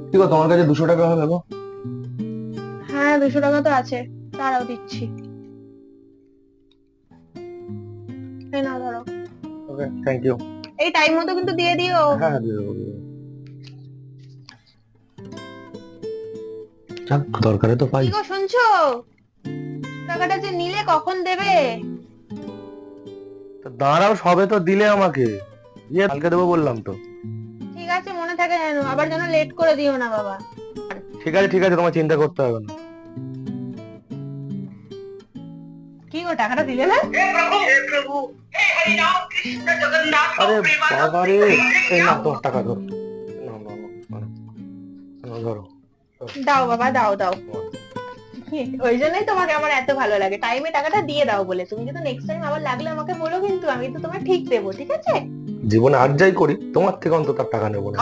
ঠিক আছে, তোমার কাছে 200 টাকা হবে গো? হ্যাঁ 200 টাকা তো আছে, তারাও দিচ্ছি। এই নাও ধরো। ওকে, থ্যাংক ইউ। এই টাইম মতো কিন্তু দিয়ে দিও। হ্যাঁ হ্যাঁ, দিয়ে দেবো, দিয়ে দেবো। যাক, দরকারে তো পাই। কি গো শুনছো? টাকাটা যে নিলে কখন দেবে? তো দাঁড়াও, সবে তো দিলে আমাকে, দিয়ে কালকে দেবো বললাম তো। ঠিক আছে, মনে থাকে যেন, আবার যেন লেট করে দিও না বাবা। ঠিক আছে ঠিক আছে, তোমার চিন্তা করতে হবে না। কি গো টাকাটা দিলে না? আরে বাবা রে, এই না তোমার টাকা ধরো। নাও, নাও, নাও, নাও, নাও, ধরো। দাও বাবা, দাও দাও। ওই জন্যই তোমাকে আমার এত ভালো লাগে, টাইমে টাকাটা দিয়ে দাও বলে। তুমি কিন্তু নেক্সট টাইম আবার লাগলে আমাকে বলো, কিন্তু আমি তো তোমায় ঠিক দেবো, ঠিক আছে? জীবনে আর যাই করি, তোমার থেকে অন্তত আর টাকা নেবো না।